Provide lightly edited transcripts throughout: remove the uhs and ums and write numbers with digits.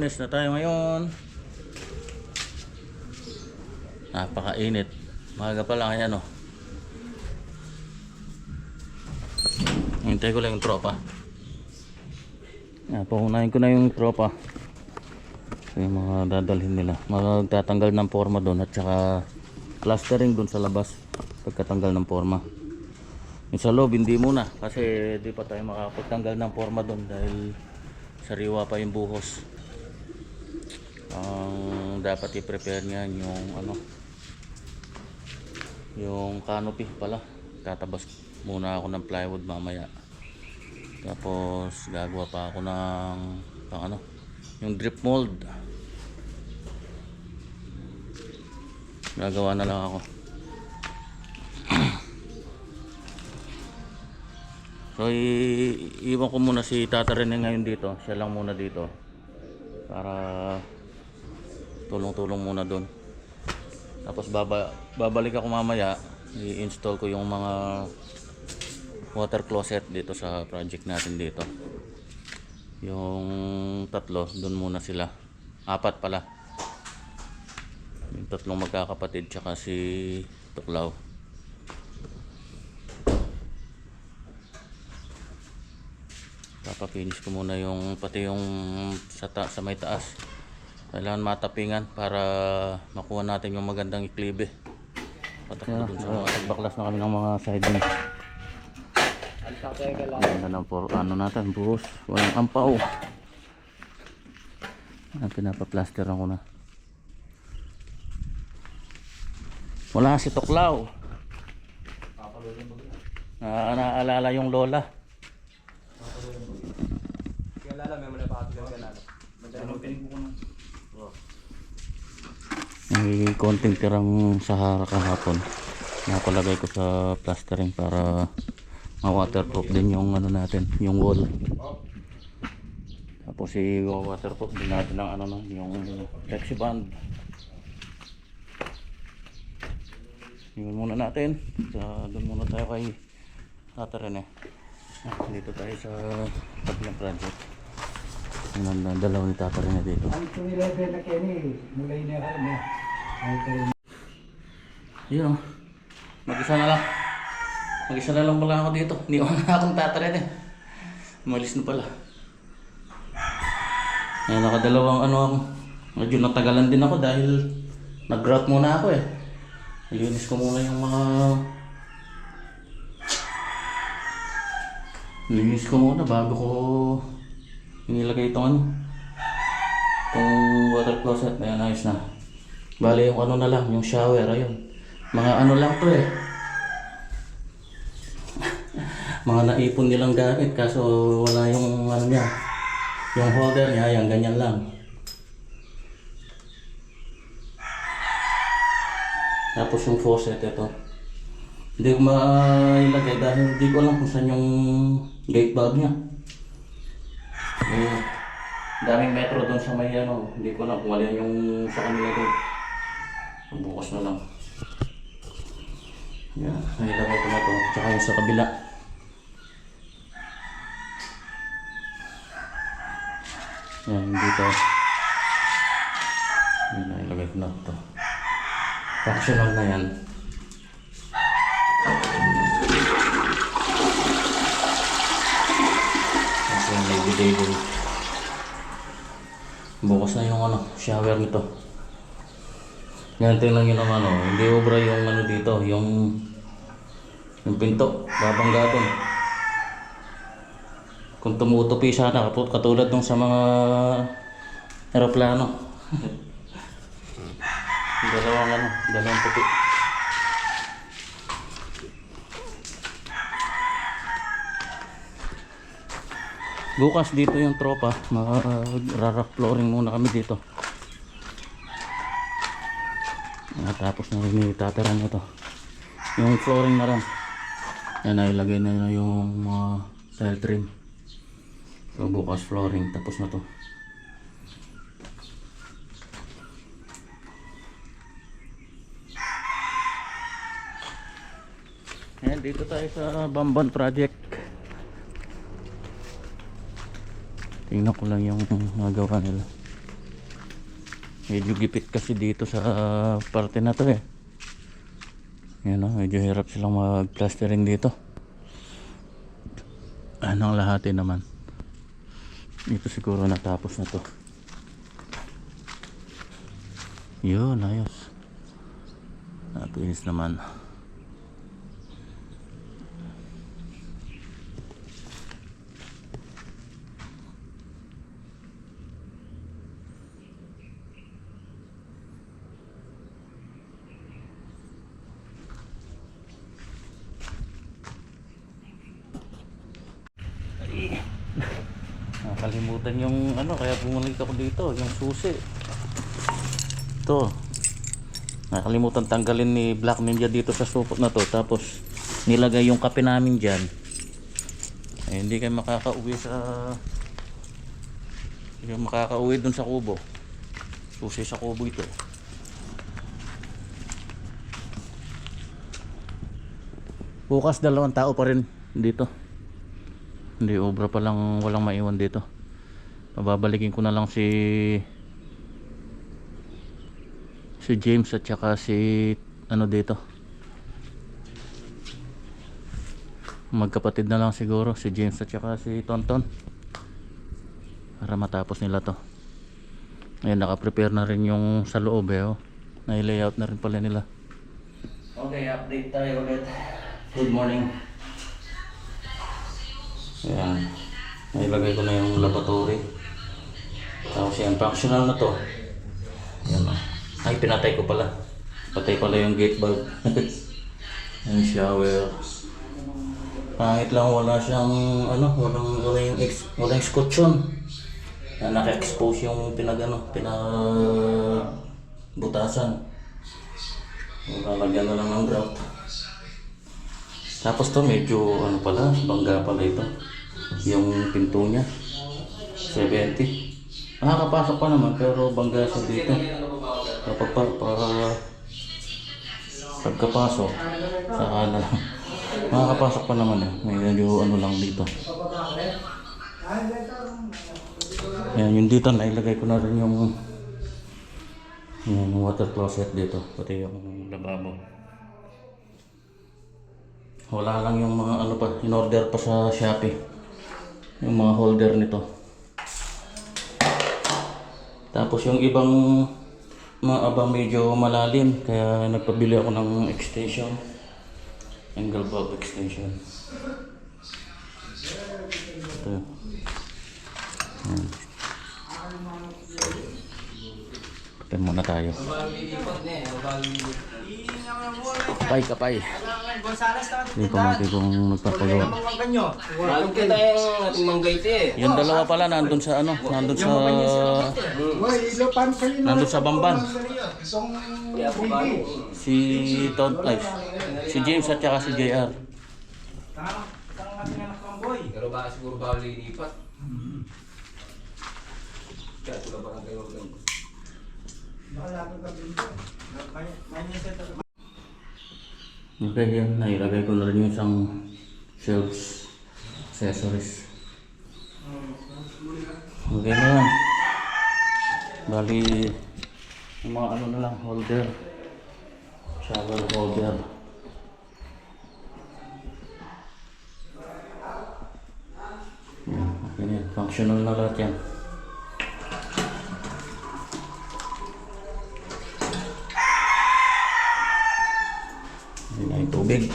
Lunes na tayo ngayon. Napakainit. Maga pa lang yan, oh. Hintay ko lang yung tropa. Paunahin ko na yung tropa. So yung mga dadalhin nila. Magtatanggal ng forma doon at saka plastering doon sa labas pagkatanggal ng forma. Yung sa loob hindi muna kasi di pa tayo makapagtanggal ng forma doon dahil sariwa pa yung buhos. Ang dapat i-prepare niyan yung ano, yung canopy pala. Tatabas muna ako ng plywood mamaya. Tapos gagawa pa ako ng ano, yung drip mold. Gagawa na lang ako. So iwan ko muna si Tata Rene ngayon dito. Siya lang muna dito para tulong-tulong muna doon. Tapos babalik ako mamaya, i-install ko yung mga water closet dito sa project natin dito. Yung tatlo doon muna sila. Apat pala. Yung tatlong magkakapatid tsaka si Tuklaw. Papapinish ko muna yung pati yung sa may taas. Kailangan matapingan para makuha natin yung magandang iklibe. Patakbo dun sa nagbaklas na kami ng mga siding. Ganda ng ano natin, buhos. Walang ampaw. Pinapaplasteran ko na. Wala si Tuklaw. Naaalala yung lola. May konting tirang Sahara kahapon. Napalagay ko sa plastering para ma-waterproof din yung ano natin, yung wall. Tapos i-waterproof din natin ng ano na, yung flexi band. Yun muna natin. Doon muna tayo kay Tata Rene. Dito tayo sa tabilang project. Yung dalawa ni Tata Rene dito. Ang tumilebe na kini, mulay na kami. Yun, mag-isa na lang. Mag-isa na lang pala ako dito. Niwan na akong Tata Rene. Umalis na pala. Nakadalawang ano ako. Medyo natagalan din ako dahil nag-grout muna ako eh. Nilinis ko muna yung mga... Nilinis ko muna bago ko inilagay itong ano, itong water closet. Ayan, ayos na. Bali yung ano na lang, yung shower, ayun. Mga ano lang to eh. Mga naipon nilang gamit kaso wala yung ano niya. Yung holder niya, ayan, ganyan lang. Tapos yung faucet, ito. Hindi ko mailagay dahil hindi ko alam kung saan yung gate valve niya. Daming metro doon sa may ano, hindi ko alam kung wala yung sa kanila doon. Bukas na lang. Yan, nilagay ko na to. Tsaka yung sa kabila. Yan, dito. Yan, nilagay ko na to. Functional na yan. Kasi may bidet din. Bukas na yung ano, shower nito. Ganito lang yun ang ano, hindi obra yung ano dito, yung pinto, babanggaton. Kung tumutupi sana, katulad nung sa mga aeroplano. Dalawang tupi. Bukas dito yung tropa, mag-rock flooring muna kami dito. Tapos na rin itataran na to. Yung flooring na rin. Yan, nailagay na yung tile trim. So bukas flooring, tapos na to. Yan, dito tayo sa Bamban project. Tingnan ko lang yung nagawa nila. Medyo gipit kasi dito sa parte na to eh. Yan o, medyo hirap silang mag-plastering dito. Anong lahati naman. Dito siguro natapos na to. Yun, ayos. Napinis naman. Nakalimutan yung ano, kaya bumalik ako dito, yung susi. Ito. Nakalimutan tanggalin ni Black Ninja dito sa supot na to. Tapos nilagay yung kape namin dyan. Eh, hindi kayo makakauwi sa... Hindi kayo makakauwi dun sa kubo. Susi sa kubo ito. Bukas 2 tao pa rin dito. Hindi, obra pa lang, walang maiwan dito. Pababalikin ko na lang si James at saka si ano dito. Magkapatid na lang siguro, si James at saka si Tonton. Para matapos nila to. Ayan, naka-prepare na rin yung sa loob eh. Oh. Nai-layout na rin pala nila. Okay, update tayo ulit. Good morning. Ayan, nailagay ko na yung lavatory. Tapos yan, functional na to. Ayan o. Ay, pinatay ko pala. Patay pala yung gate bulb. Yung shower. Pangit lang, wala siyang ano, walang scotch yun. Naka-expose yung butasan. Lalagyan na lang ng grout. Tapos to medyo ano pala, bangga pala ito. Yung pinto niya 70. Nakakapasok pa naman pero bangga siya dito. Kapag pagkapasok saka na lang. Nakakapasok pa naman eh. Medyo ano lang dito. Ayan, yung dito nailagay ko na rin yung water closet dito. Pati yung lababo. Wala lang yung mga ano pa, in-order pa sa Shopee. Yung mga holder nito. Tapos yung ibang mga abang medyo malalim, kaya nagpabili ako ng extension. Angle bulb extension. Ito. Ayan. Kapay muna tayo. Kapay. Hindi pa mati kong nagpapagawa. Bago kita yung ating manggayte eh. Yung dalawa pala nandun sa ano, nandun sa Bamban. Si Todd Life, si James at saka si JR. Pero baka siguro bawal lilipat. Kaya sila parang kayo lang. Okay, yan. Nailagay ko na rin yung isang shelves, accessories. Okay na yan. Bali, yung mga ano na lang, holder. Shower holder. Yan, okay na yan. Functional na lahat yan. Yan na yung tubig.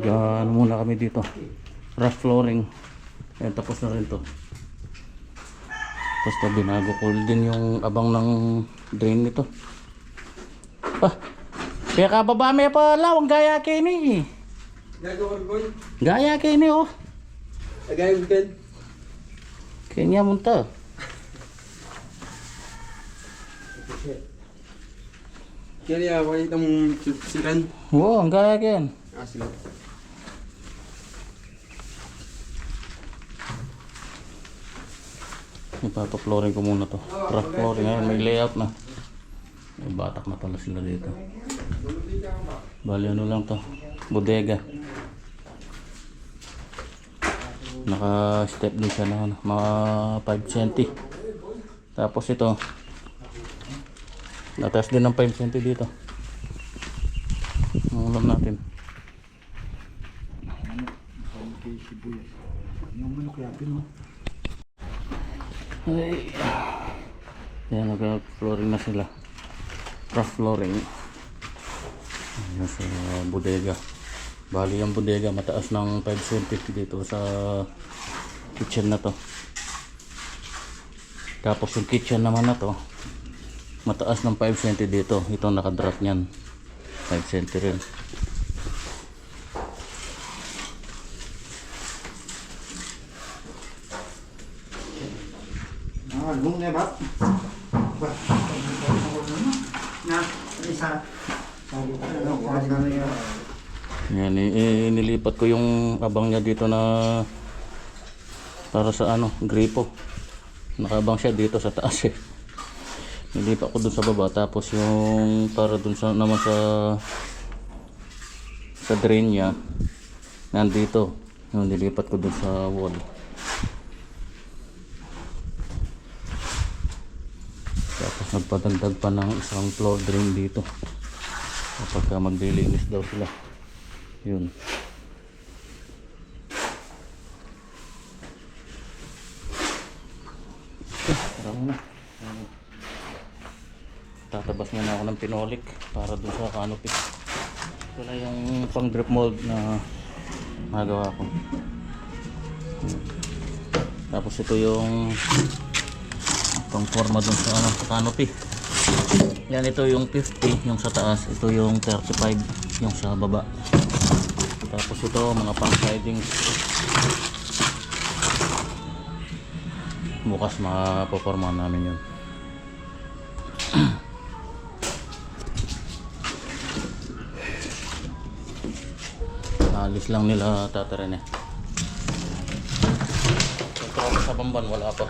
Ano muna kami dito, rough flooring. Ayan, tapos na rin to. Tapos to, binago ko din yung abang ng drain nito. Kaya kababa may pala, ang gaya kayo ni. Gaya kayo ni oh. Agay bukan. Kaya niya munta. Kaya wanita mong siran. Wow, ang gaya yan. Sige. Ipapa-flooring ko muna to. Rough flooring ngayon, may layout na. May batak na pala sila dito. Bali ano lang to, bodega. Naka-step din siya na mga 5 cm. Tapos ito, nataas din ng 5 cm dito. Ang ulam natin. Yung manok yapin mo. Ay. Ayan, nag-flooring na sila. Rough flooring. Ayan sa bodega. Bali ang bodega mataas ng 5 cm dito sa kitchen na to. Tapos yung kitchen naman na to mataas ng 5 cm dito. Ito nakadrop niyan 5 cm rin. Lung na ba? Na, isa. Yan, inilipat ko yung abang niya dito na para sa ano, gripo. Nakabang siya dito sa taas eh. Nilipat ko dun sa baba, tapos yung para dun sa naman sa drain niya nandito. Yung nilipat ko dun sa wall. Tapos nagpadagdag pa ng isang floor drain dito kapag maglilinis daw sila. Yun. Parang na. Tatabas muna ako ng pinolik para dun sa canopy. Ito na yung pang drip mold na nagawa ko. Tapos ito yung pang forma dun sa ano, sa canopy. Yan, ito yung 50 yung sa taas, ito yung 35 yung sa baba. Tapos ito mga pang sidings. Bukas mapoporma namin yun. Alis lang nila tatarin eh. Kontrol sa Bamban wala pa.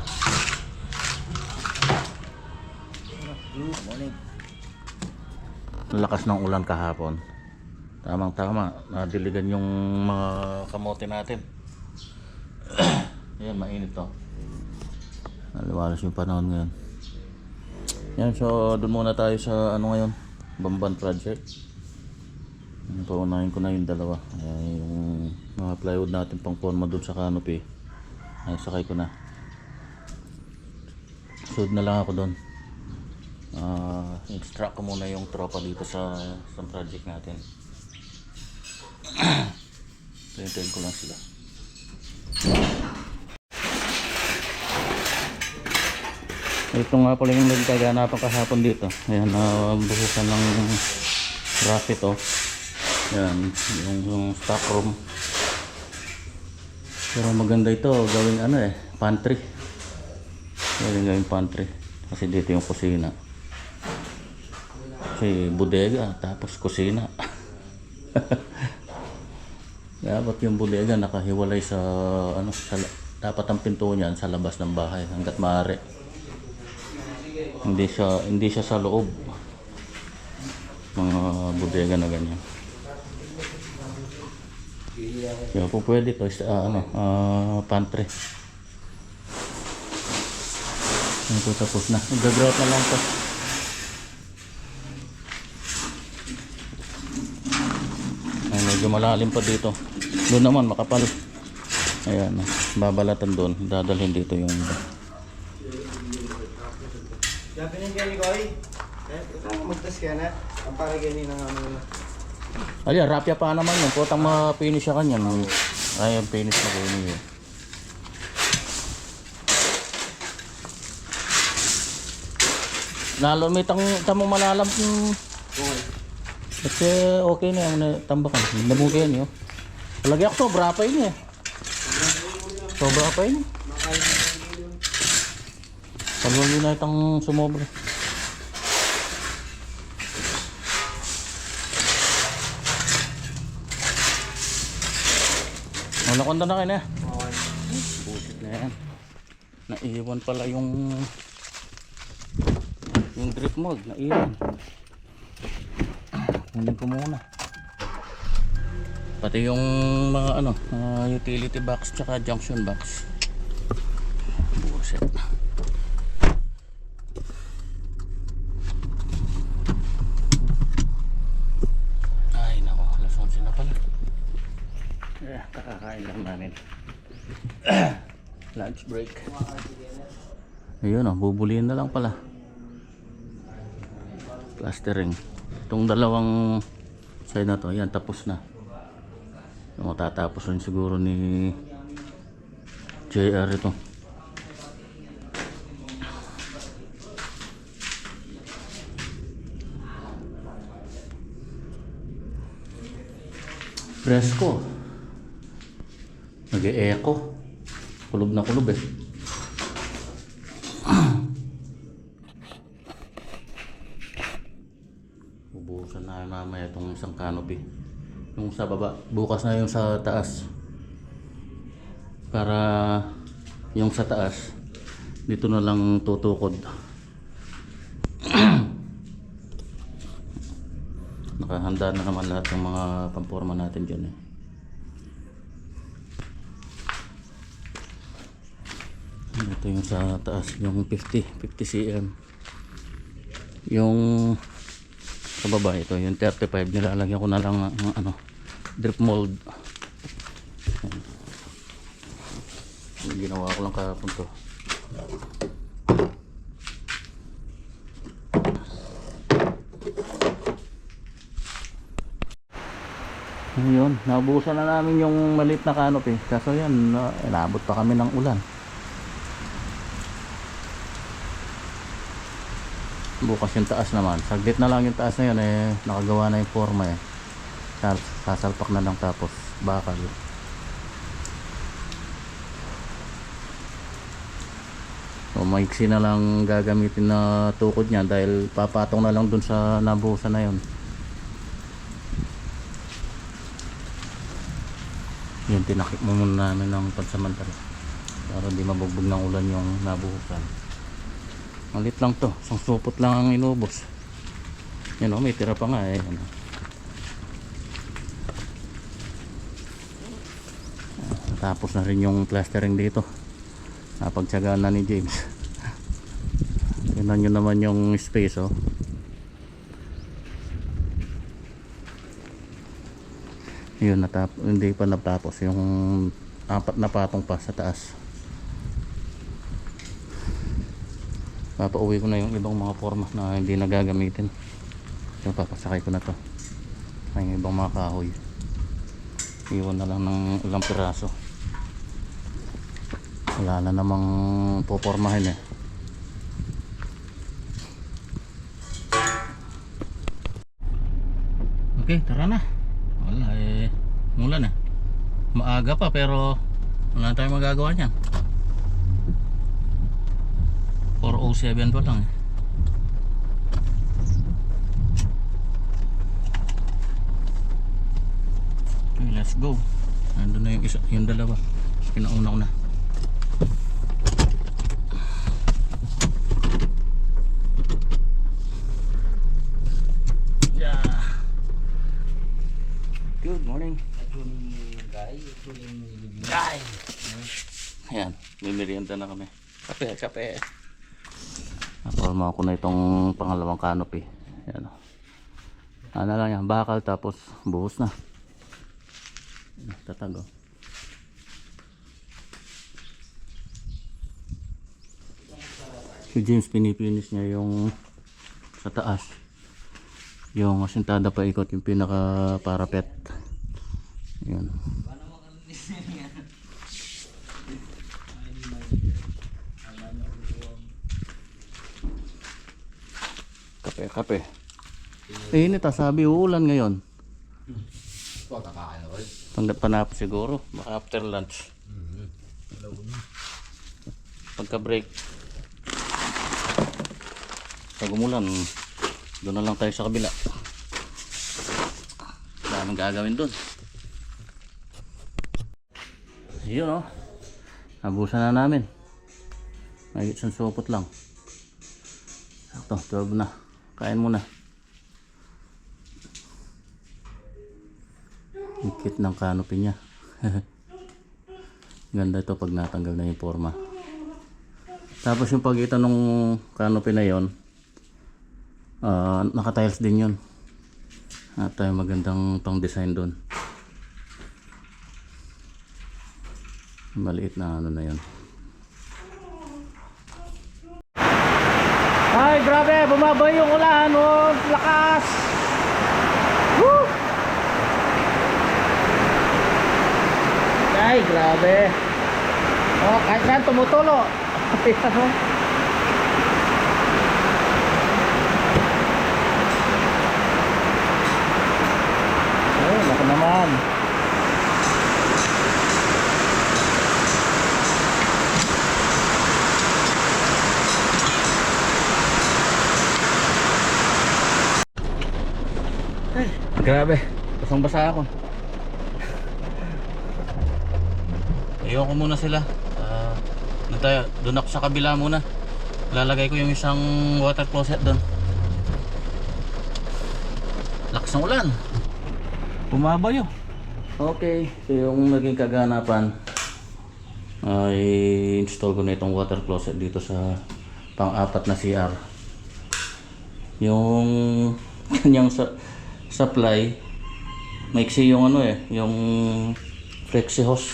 Lakas ng ulan kahapon. Tamang tama, nadiligan yung mga kamote natin. Yan, mainit to. Naliwalas yung panahon ngayon. Yan, so doon muna tayo sa ano ngayon, Bamban project. Paunahin ko na yung dalawa. Ayan, yung mga plywood natin pang forma doon sa canopy. Ay, sakay ko na. Sunod na lang ako doon. Extract ko muna yung tropa dito sa project natin. Hintayin ko lang sila. Ito nga pala yung nagkaganapan kahapon dito. Ayan, buhusan ng racket oh. Ayan, yung stock room. Pero maganda ito, gawing ano eh, pantry. Gawing pantry. Kasi dito yung kusina. Kasi bodega, tapos kusina. Dapat yung bodega nakahiwalay sa ano, dapat ang pinto niyan sa labas ng bahay hangga't maaari. Hindi siya sa loob. Mga bodega na ganyan. Kaya po pwede to pantry. Ito tapos na. Gagrout na lang to. Ay, medyo malalim pa dito. Doon naman makapal. Ayan, babalatan doon. Dadalhin dito yung Sabi niya kaya ni Koy, magtas ka na. Ang para ganyan ng ano. Ayan, rapya pa naman yun. Putang ma-finish siya kanyan. Ay, finish na ko yun. Lalo may tamo malalam. Kasi okay na yung tambakan. Nabuti yan yun. Palagi ako sobra pa yun eh. Sobra pa yun. Palagi na itang sumobra. Malakonda na kayo na. Busit na yan. Naiwan pala yung drip mold. Naiwan. Kunin ko muna. Pati yung mga utility box tsaka junction box. Buset. Ay nako, alas 11 na pala. Kakakain lang namin. Lunch break. Ayun bubulihin na lang pala. Plastering. Itong dalawang side na to, ayan, tapos na. Matatapos rin siguro ni JR ito. Presko. Nag-e-echo. Kulob na kulob eh. Ubusan na mamaya itong isang canopy. Yung sa baba. Bukas na yung sa taas. Para yung sa taas dito na lang tutukod. Nakahanda na naman lahat ng mga pamporma natin dyan eh. Ito yung sa taas, yung 50 cm. Yung sa baba ito, yung 35, nilalagyan ko na lang ng drip mold. Yung ginawa ko lang kahapon to. Ngayon, nabuhusan na namin yung maliit na canopy. Kaso yan, inabot pa kami ng ulan. Bukas yung taas naman. Saglit na lang yung taas na yun eh. Nakagawa na yung forma eh. Sasalpak na lang tapos bakal. So maiksi na lang gagamitin na tukod niya dahil papatong na lang dun sa nabuhusan na yun. Yun, tinakip mo muna namin ng pansamantala para hindi mabugbog ng ulan yung nabuhusan. Malit lang to, isang supot lang ang inubos. Yan o, may tira pa nga eh. Tapos na rin yung plastering dito. Napagtsagaan na ni James. Tingnan nyo naman yung space oh. Yun, hindi pa natapos yung 4 na patong pa sa taas. Papauwi ko na yung ibang mga forma na hindi nagagamitin. So papasakay ko na to yung ibang mga kahoy. Iwan na lang ng ilang piraso. Wala na namang popormahin eh. Okay, tara na. Wala eh, mula na. Maaga pa pero wala tayong magagawa niyan. 4:07 pa lang eh. Okay, let's go. Nandun na yung isa, yung dalawa. Pinauna ko na. Good morning. Guy. Ayan, may merienda na kami. Kape. Naporma ko na itong pangalawang canopy. Ayan. Ano lang yan, bakal tapos buhos na. Tatago. Si James pinipinis niya yung sa taas. Yung asintada pa ikot, yung pinaka parapet. Ayan. Kape. Init sabi uulan ngayon. Tanggap pa na siguro, baka after lunch. Pagka break. Pag umulan, doon na lang tayo sa kabila. Daming gagawin doon. Yun oh. Nabusan na namin. May isang supot lang. Sakto, 12 na. Kain muna. Higit ng canopy niya. Ganda ito pag natanggal na yung forma. Tapos yung pagitan ng canopy na yon, naka-tiles din yun. At magandang pang design doon. Maliit na ano na yun. Ay, grabe! Bumabay yung ulan! Oh, lakas! Woo! Ay, grabe! Oh, kahit saan tumutulo! Ayan, oh. Oh, laki naman! Grabe, basang basa ako. Ayoko muna sila. Doon ako sa kabila muna. Lalagay ko yung isang water closet doon. Lakas ng ulan. Bumabayo. Okay, so yung naging kaganapan ay install ko na itong water closet dito sa pang-apat na CR. Yung kanyang supply, maiksi yung ano yung flexi hose.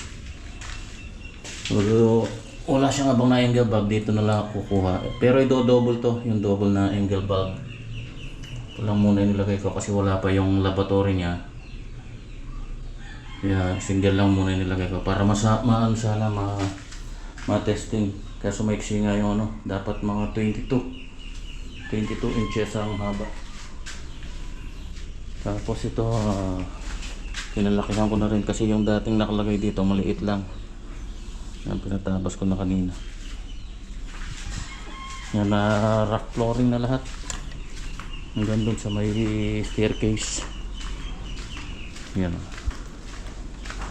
So, wala siyang abang na angle bulb, dito na lang ako kukuha. Pero i-double to, yung double na angle bulb. Ito lang muna nilagay ko kasi wala pa yung laboratory niya. Kaya single lang muna nilagay ko para sana ma-testing. Kaso maiksi nga yung ano, dapat mga 22 inches ang haba. Tapos ito, pinalakihan ko na rin kasi yung dating nakalagay dito maliit lang. Yan, pinatabas ko na kanina. Yan, na rock flooring na lahat. Hanggang doon sa may staircase. Yan.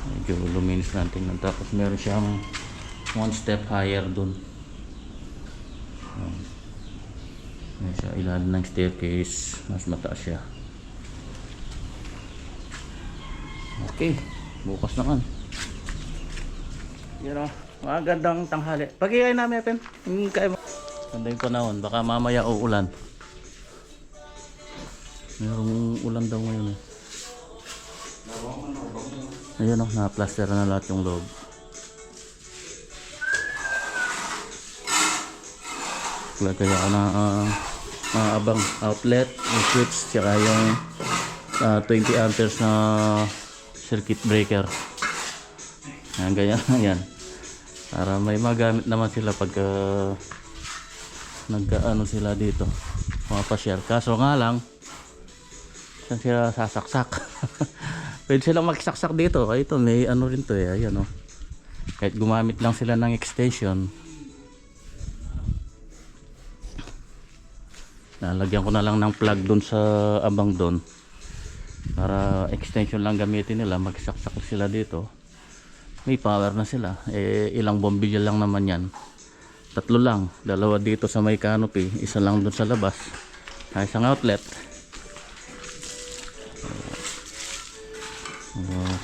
Medyo luminis lang tingnan. Tapos meron siyang one step higher doon. Yan siya, ilalim ng staircase. Mas mataas siya. Okay, bukas naman. Yan o, magandang tanghali. Pag-iay namin, Pen. Ganda yung panahon, baka mamaya uulan. Mayroong ulan daw ngayon. Ayun o, na-plaster na lahat yung loob. Kaya ako na abang outlet, yung switch, tsaka yung 20 amperes na circuit breaker. Ayan, ganyan yan. Para may magamit naman sila pag nagkaano sila dito. Mapasyal. Kaso nga lang, saan sila sasaksak? Pwede silang magsaksak dito. Ito, may ano rin to eh. Ayan o. Kahit gumamit lang sila ng extension. Lalagyan ko na lang ng plug dun sa abang dun. Para extension lang gamitin nila, magsaksak sila dito. May power na sila. Ilang bombilya lang naman yan. 3 lang. 2 dito sa may canopy, 1 lang dun sa labas. Isang outlet.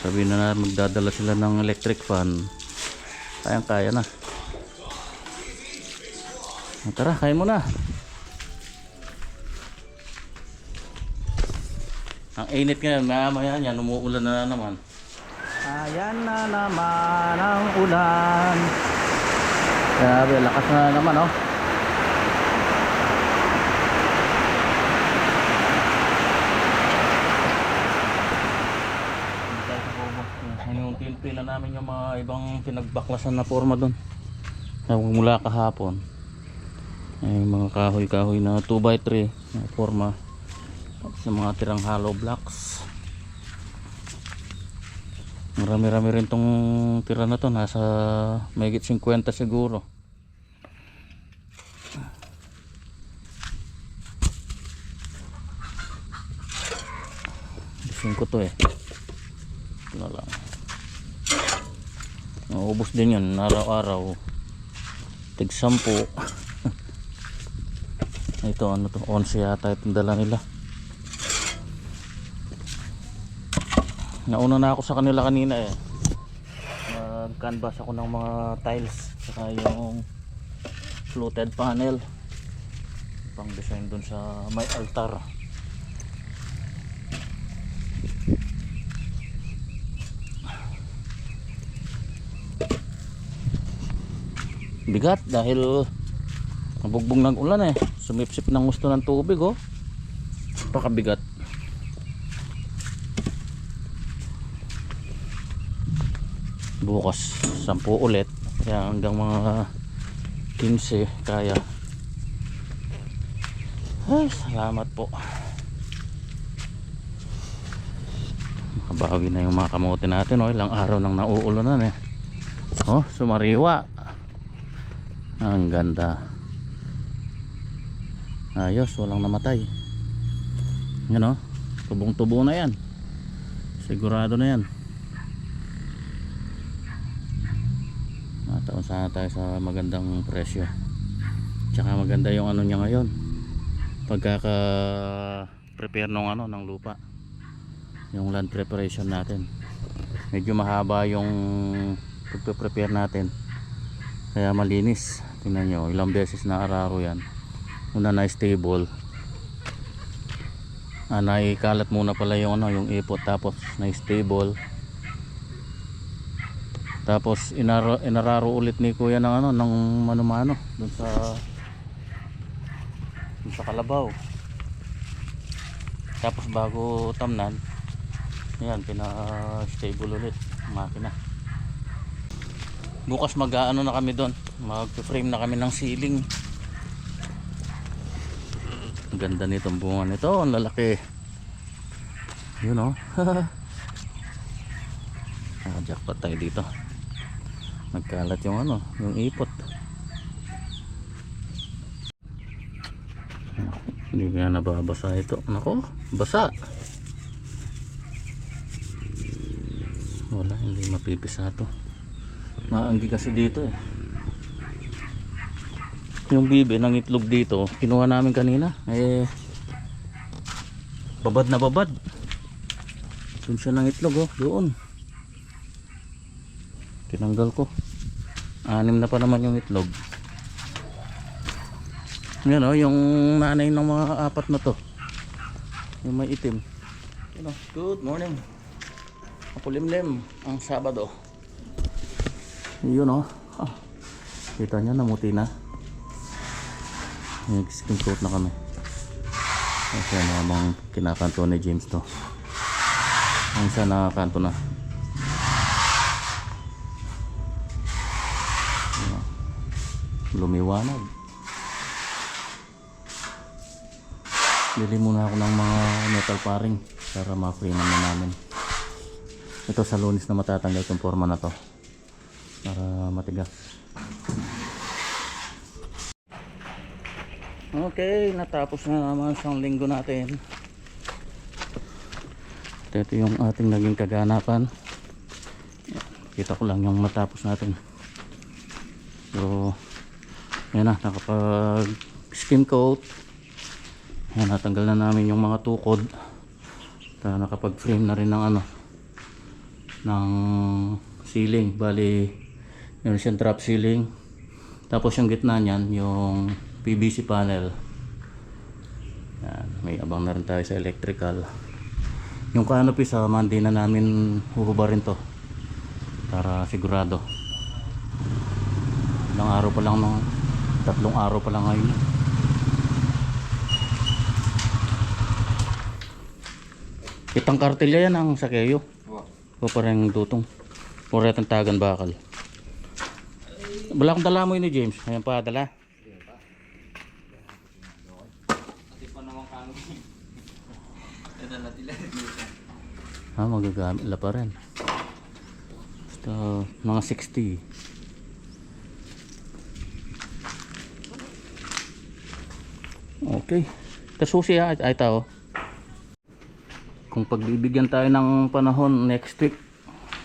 Sabihin na magdadala sila ng electric fan. Kayang-kaya na. Tara, kain muna. Ang init ngayon, maya yan, umuulan na naman. Ayan na naman ang ulan. Grabe, lakas na naman oh. Hinunti-unti na namin yung mga ibang pinagbaklasan na forma doon. Mula kahapon. Ay, mga kahoy-kahoy na 2x3 na forma. Sa mga tirang hollow blocks. Marami-rami rin tong tira na to, nasa mahigit 50 siguro. 5 to eh. Ito na lang. Naubos din yun araw-araw. Tig 10. Ito ano to, 11 yata itong dala nila. Nauna na ako sa kanila kanina eh. Nag-canvas ako ng mga tiles saka yung fluted panel pang design dun sa may altar. Bigat dahil nabugbog ng ulan eh, sumipsip ng gusto ng tubig oh. Pakabigat. Bukas 10 ulit kaya hanggang mga 15 kaya. Ay, salamat po. Makabawi na yung mga kamote natin oh. Ilang araw nang nauulanan eh. Oh, sumariwa. Ang ganda. Ayos, walang namatay. Yan oh, tubong tubo na yan. Sigurado na yan. Mataon sana tayo sa magandang presyo. Tsaka maganda yung ano niya ngayon, pagkaka prepare ng ano ng lupa, yung land preparation natin. Medyo mahaba yung pagpe-prepare natin kaya malinis. Tingnan nyo, ilang beses na araro yan. Una na stable, naikalat muna pala yung ano, yung ipot, tapos na stable, tapos inararo ulit ni kuya ng ano, ng mano-mano dun sa kalabaw. Tapos bago tamnan, yan, pina-stable ulit ang makina. Bukas mag-aano na kami doon, mag-frame na kami ng ceiling. Ang ganda nitong bunga nito, ang lalaki. Yun o. Jackpot tayo dito. Nagkalat yung ano, yung ipot. Hindi kaya nababasa ito. Nako, basa. Wala, hindi mapipisa to. Maanggi kasi dito eh. Yung bibe ng itlog dito, kinuha namin kanina. Eh, babad na babad. Doon siya ng itlog oh, doon. Tinanggal ko. 6 na pa naman yung itlog. Yan o, yung nanay ng mga 4 na to, yung may itim. Yan o, good morning. Makulimlim ang Sabado. Yun o, kita nyo, namuti na. Skin coat na kami. Kasi namang kinakanto ni James to. Ang isa nakakanto na. Lumiwanag. Bili muna ako ng mga metal paring para ma-frame na namin. Ito sa Lunes na matatanggal itong forma na to para matigas. Okay, natapos na naman isang linggo natin. Ito yung ating naging kaganapan. Kita ko lang yung matapos natin. So yan na, nakapag skim coat. Yan, natanggal na namin yung mga tukod. Nakapag frame na rin ng ano, ng ceiling. Bali yun siyang drop ceiling. Tapos yung gitna niyan, yung PVC panel. Yan, may abang na rin tayo sa electrical. Yung canopy sa Monday na namin huhubarin to para sigurado. Ilang araw pa lang, 3 araw pa lang ngayon. Itang kartilya yan ang sakeyo. O parang dutong. Pura itang tagan bakal. Wala akong dala mo yun ni James. Ayan pa dala. Magagamit la pa rin. Basta mga 60. Okay. Kasusi ha, ay tao. Kung pagbibigyan tayo ng panahon next week,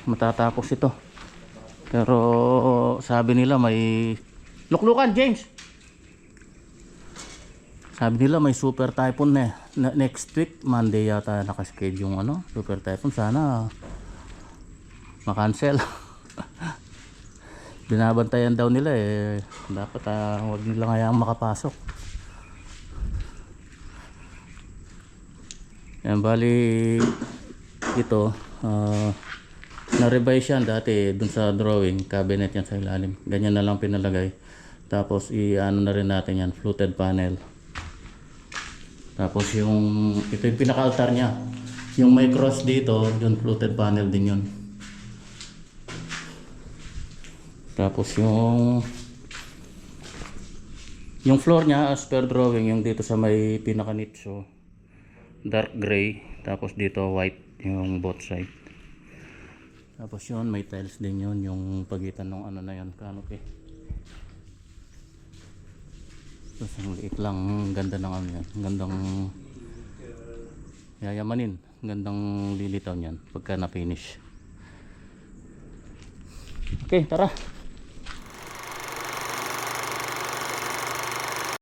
matatapos ito. Pero sabi nila may luklukan, James. Sabi nila may super typhoon next week, Monday yata nakaschedule yung ano, super typhoon. Sana ma-cancel. Binabantayan daw nila eh. Dapat wag nila kayang makapasok. Yan, bali ito na-revise yan dati dun sa drawing, cabinet yan sa ilalim. Ganyan na lang pinalagay. Tapos i-ano na rin natin yan, fluted panel. Tapos ito yung pinaka-altar niya. Yung may cross dito, yung fluted panel din yun. Tapos yung floor niya as per drawing, yung dito sa may pinaka-nicho, dark gray. Tapos dito white yung both side. Tapos yun, may tiles din yun, yung pagitan ng ano na yun, canopy. Tapos ang liit lang, ganda ng ano yan, gandang yayamanin, gandang lilitaw niyan pagka na-finish. Okay, tara.